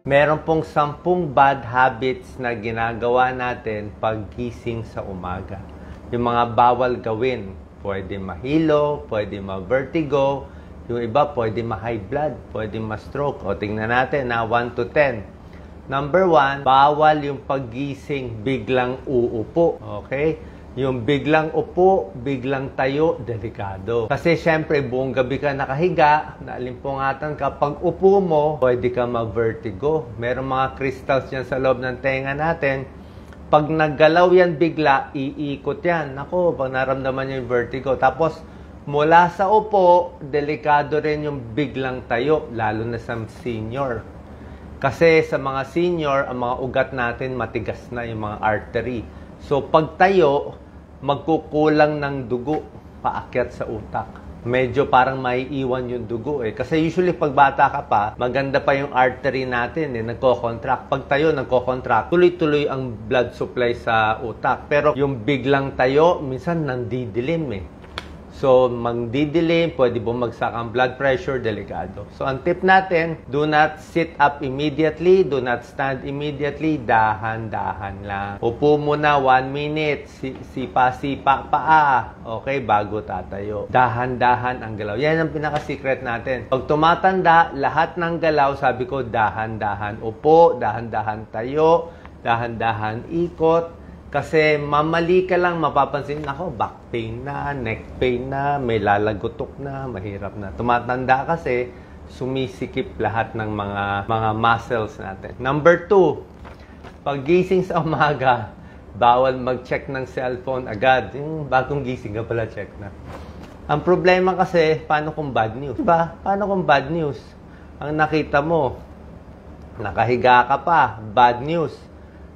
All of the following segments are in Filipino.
Meron pong 10 bad habits na ginagawa natin paggising sa umaga. Yung mga bawal gawin, pwede mahilo, pwede ma-vertigo, yung iba pwede ma-high blood, pwede ma-stroke. O tingnan natin na 1 to 10. Number 1, bawal yung paggising biglang uupo. Okay? Yung biglang upo, biglang tayo, delikado. Kasi syempre, buong gabi ka nakahiga, naalimpungatan ka. Pag upo mo, pwede ka ma-vertigo. Merong mga crystals yan sa loob ng tenga natin. Pag naggalaw yan bigla, iikot yan. Nako, pag naramdaman nyo yung vertigo. Tapos, mula sa upo, delikado rin yung biglang tayo, lalo na sa senior. Kasi sa mga senior, ang mga ugat natin matigas na yung mga artery. So, pag tayo, magkukulang ng dugo paakyat sa utak. Medyo parang maiiwan yung dugo eh. Kasi usually pag bata ka pa, maganda pa yung artery natin eh, nagko-contract. Pag tayo nagko-contract, tuloy-tuloy ang blood supply sa utak. Pero yung biglang tayo, minsan nandidilim eh. So, magdidilim, pwede bumagsak ang blood pressure, delikado. So, ang tip natin, do not sit up immediately, do not stand immediately, dahan-dahan lang. Upo muna 1 minute, sipa-sipa paa, okay, bago tatayo. Dahan-dahan ang galaw. Yan ang pinaka-secret natin. Pag tumatanda, lahat ng galaw, sabi ko, dahan-dahan upo, dahan-dahan tayo, dahan-dahan ikot. Kasi mamali ka lang, mapapansin, ako, back pain na, neck pain na, may lalagutok na, mahirap na. Tumatanda kasi, sumisikip lahat ng mga muscles natin. Number 2, paggising sa umaga, bawal mag-check ng cellphone agad. Yung bagong gising ka pala, check na. Ang problema kasi, paano kung bad news? Diba? Paano kung bad news? Ang nakita mo, nakahiga ka pa, bad news.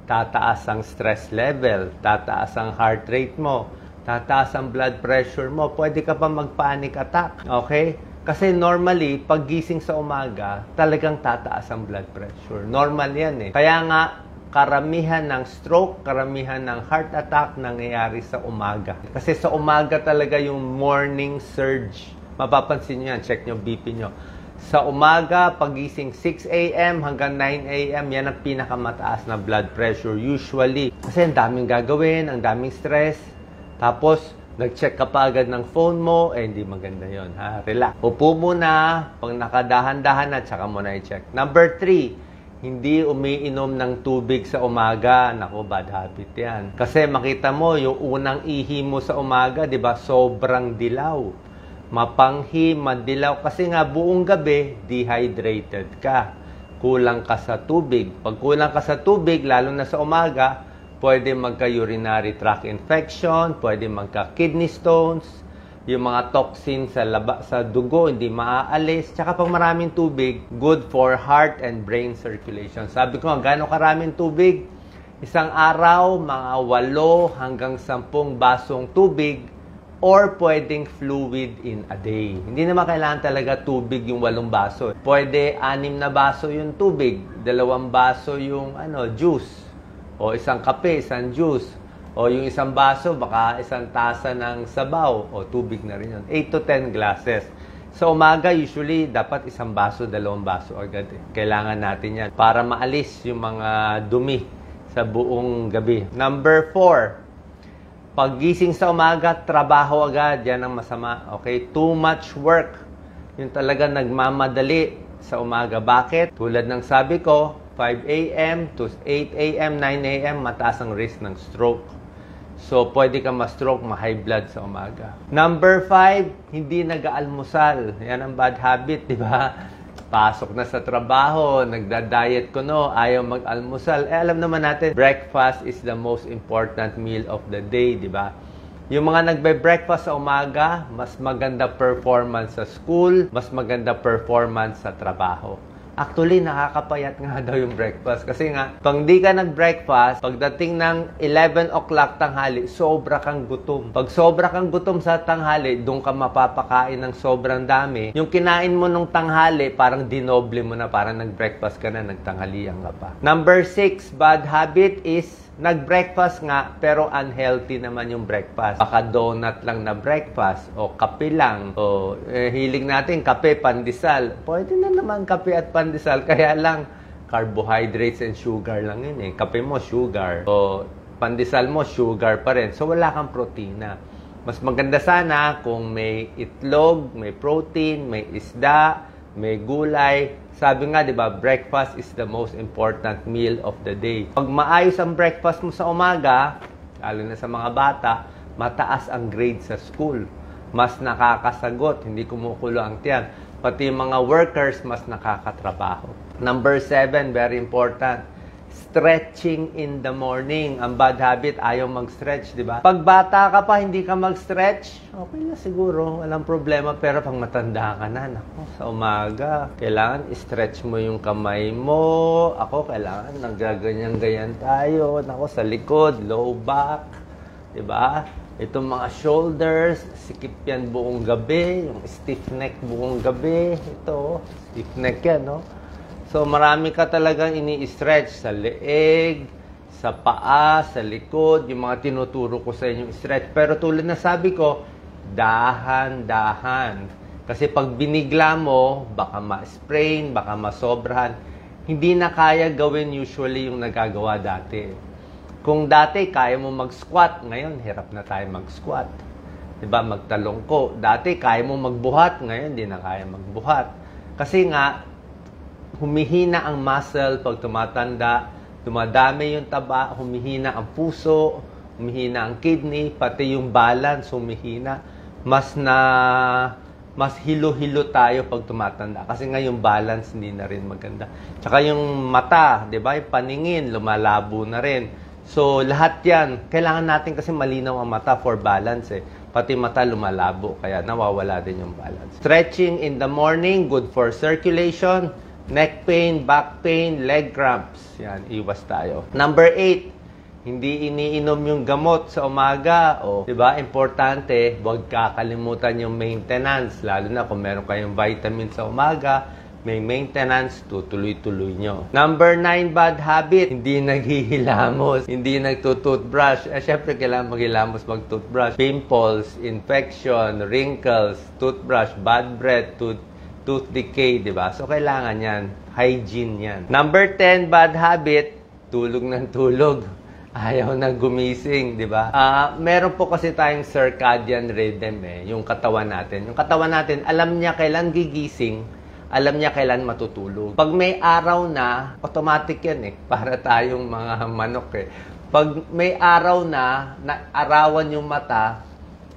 Tataas ang stress level, tataas ang heart rate mo, tataas ang blood pressure mo, pwede ka pa mag-panic attack. Okay? Kasi normally, paggising sa umaga, talagang tataas ang blood pressure. Normal yan eh. Kaya nga, karamihan ng stroke, karamihan ng heart attack nangyayari sa umaga. Kasi sa umaga talaga yung morning surge. Mapapansin nyo yan, check nyo BP nyo. Sa umaga, pagising 6 a.m. hanggang 9 a.m., yan ang pinakamataas na blood pressure usually. Kasi ang daming gagawin, ang daming stress. Tapos, nag-check ka pa agad ng phone mo, hindi maganda yon ha? Relax. Upo muna, pag nakadahan-dahan na, tsaka mo na i-check. Number 3, hindi umiinom ng tubig sa umaga. Naku, bad habit yan. Kasi makita mo, yung unang ihi mo sa umaga, di ba, sobrang dilaw. Mapanghi, madilaw. Kasi nga buong gabi, dehydrated ka. Kulang ka sa tubig. Pag kulang ka sa tubig, lalo na sa umaga, pwede magka-urinary tract infection, pwede magka-kidney stones, yung mga toxins sa dugo, hindi maaalis. Tsaka pag maraming tubig, good for heart and brain circulation. Sabi ko, gano'ng karaming tubig? Isang araw, mga 8 hanggang 10 basong tubig, or pwedeng fluid in a day. Hindi naman kailangan talaga tubig yung 8 baso. Pwede 6 na baso yung tubig, 2 baso yung juice, o isang kape, isang juice, o yung isang baso, baka isang tasa ng sabaw, o tubig na rin yun. 8 to 10 glasses. Sa umaga, usually, dapat 1 baso, 2 baso agad. Kailangan natin yan para maalis yung mga dumi sa buong gabi. Number 4, paggising sa umaga, trabaho agad. Yan ang masama. Okay? Too much work. Yung talaga nagmamadali sa umaga. Bakit? Tulad ng sabi ko, 5 a.m. to 8 a.m., 9 a.m., mataas ang risk ng stroke. So, pwede ka ma-stroke, ma-high blood sa umaga. Number 5, hindi nag-aalmusal. Yan ang bad habit, di ba? Pasok na sa trabaho, nagda-diet ko ayaw mag-almusal. Alam naman natin, breakfast is the most important meal of the day, di ba? Yung mga nagbe-breakfast sa umaga, mas maganda performance sa school, mas maganda performance sa trabaho. Actually, nakakapayat nga daw yung breakfast. Kasi nga, pag di ka nag-breakfast, pagdating ng 11 o'clock tanghali, sobra kang gutom. Pag sobra kang gutom sa tanghali, doon ka mapapakain ng sobrang dami. Yung kinain mo nung tanghali, parang dinoble mo na, parang nag-breakfast ka na, nagtanghalian ka pa. Number 6, bad habit is nag-breakfast nga, pero unhealthy naman yung breakfast. Baka donut lang na breakfast, o kape lang, o hilig natin, kape, pandesal. Pwede na naman kape at pandesal, kaya lang, carbohydrates and sugar lang yun eh. Kape mo, sugar. So, pandesal mo, sugar pa rin. So, wala kang protina. Mas maganda sana kung may itlog, may protein, may isda, may gulay. Sabi nga, di ba, breakfast is the most important meal of the day. Pag maayos ang breakfast mo sa umaga, lalo na sa mga bata, mataas ang grade sa school. Mas nakakasagot, hindi kumukulo ang tiyan. Pati yung mga workers, mas nakakatrabaho. Number 7, very important. Stretching in the morning. Ang bad habit, ayaw mag-stretch, di ba? Pag bata ka pa, hindi ka mag-stretch, okay na siguro, walang problema. Pero pag matanda ka na, naku, sa umaga, kailangan i-stretch mo yung kamay mo. Ako, kailangan nagaganyan-ganyan tayo. Naku, sa likod, low back, di ba? Itong mga shoulders, sikip yan buong gabi. Yung stiff neck buong gabi. Ito, stiff neck yan, no? So, marami ka talagang ini-stretch sa leeg, sa paa, sa likod, yung mga tinuturo ko sa inyo stretch. Pero tulad na sabi ko, dahan-dahan. Kasi pag binigla mo, baka ma-sprain, baka masobrahan. Hindi na kaya gawin usually yung nagagawa dati. Kung dati kaya mo mag-squat, ngayon hirap na tayo mag-squat. Diba? Magtalongko. Dati kaya mo magbuhat, ngayon hindi na kaya magbuhat. Kasi nga, humihina ang muscle pag tumatanda, dumadami yung taba, humihina ang puso, humihina ang kidney, pati yung balance humihina. Mas hilo-hilo tayo pag tumatanda. Kasi nga yung balance hindi na rin maganda. Tsaka yung mata, di ba? Yung paningin, lumalabo na rin. So, lahat yan. Kailangan natin kasi malinaw ang mata for balance eh. Pati mata lumalabo, kaya nawawala din yung balance. Stretching in the morning, good for circulation. Neck pain, back pain, leg cramps. Yan, iwas tayo. Number 8, hindi iniinom yung gamot sa umaga. O, diba? Importante, huwag kakalimutan yung maintenance. Lalo na kung meron kayong vitamin sa umaga, may maintenance, tutuloy-tuloy nyo. Number 9, bad habit. Hindi naghihilamos, hindi nagtutoothbrush. Siyempre, kailangan maghilamos, mag-toothbrush. Pimples, infection, wrinkles, toothbrush, bad breath, tooth decay, di ba? So, kailangan yan. Hygiene yan. Number 10, bad habit, tulog ng tulog. Ayaw na gumising, di ba? Meron po kasi tayong circadian rhythm eh, yung katawan natin. Yung katawan natin, alam niya kailan gigising, alam niya kailan matutulog. Pag may araw na, automatic yan eh. Para tayong mga manok eh. Pag may araw na arawan yung mata,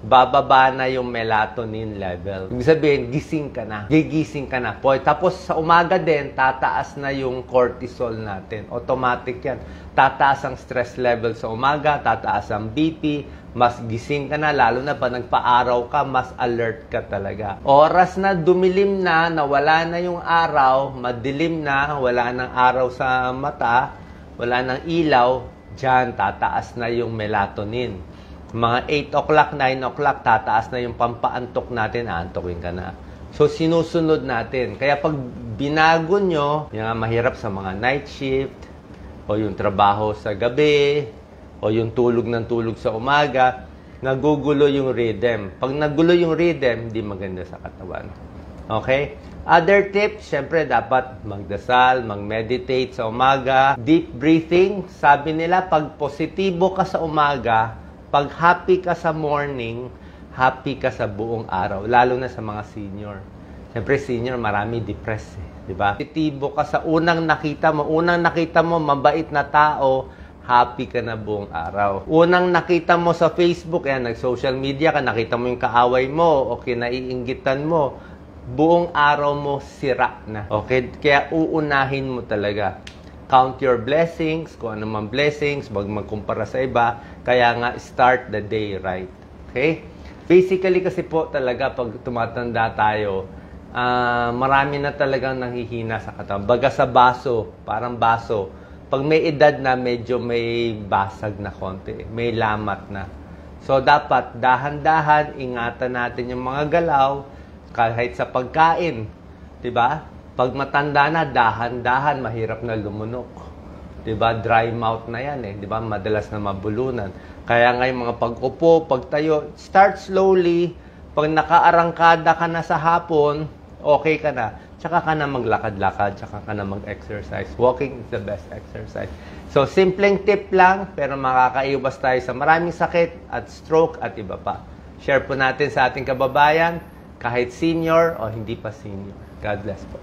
bababa na yung melatonin level. Ibig sabihin, gising ka na. Gigising ka na. Tapos sa umaga din, tataas na yung cortisol natin. Automatic yan. Tataas ang stress level sa umaga, tataas ang BP, mas gising ka na, lalo na pa nagpa-araw ka, mas alert ka talaga. Oras na dumilim na, nawala na yung araw, madilim na, wala nang araw sa mata, wala nang ilaw, dyan tataas na yung melatonin. Mga 8 o'clock, 9 o'clock, tataas na yung pampaantok natin, aantokin ka na. So, sinusunod natin. Kaya pag binago nyo, yung mahirap sa mga night shift, o yung trabaho sa gabi, o yung tulog ng tulog sa umaga, nagugulo yung rhythm. Pag nagulo yung rhythm, hindi maganda sa katawan. Okay? Other tips, syempre dapat magdasal, mag-meditate sa umaga. Deep breathing, sabi nila, pag positibo ka sa umaga, pag happy ka sa morning, happy ka sa buong araw. Lalo na sa mga senior. Siyempre, senior, marami depressed eh. Diba? Positibo ka sa unang nakita mo, mabait na tao, happy ka na buong araw. Unang nakita mo sa Facebook, nag-social media ka, nakita mo yung kaaway mo, o kinaiinggitan mo, buong araw mo sira na. Okay? Kaya uunahin mo talaga. Count your blessings, kung ano man blessings, wag magkumpara sa iba. Kaya nga, start the day right. Okay? Basically kasi po talaga, pag tumatanda tayo, marami na talagang nanghihina sa katawan. Baga sa baso, parang baso. Pag may edad na, medyo may basag na konti. May lamat na. So, dapat dahan-dahan, ingatan natin yung mga galaw, kahit sa pagkain. Diba? Pag matanda na, dahan-dahan, mahirap na lumunok. Diba? Dry mouth na yan eh. Diba? Madalas na mabulunan. Kaya ngayon mga pag-upo, pagtayo, start slowly. Pag nakaarangkada ka na sa hapon, okay ka na. tsaka ka na maglakad-lakad, tsaka ka na mag-exercise. Walking is the best exercise. So, simpleng tip lang, pero makakaiwas tayo sa maraming sakit at stroke at iba pa. Share po natin sa ating kababayan, kahit senior o hindi pa senior. God bless po.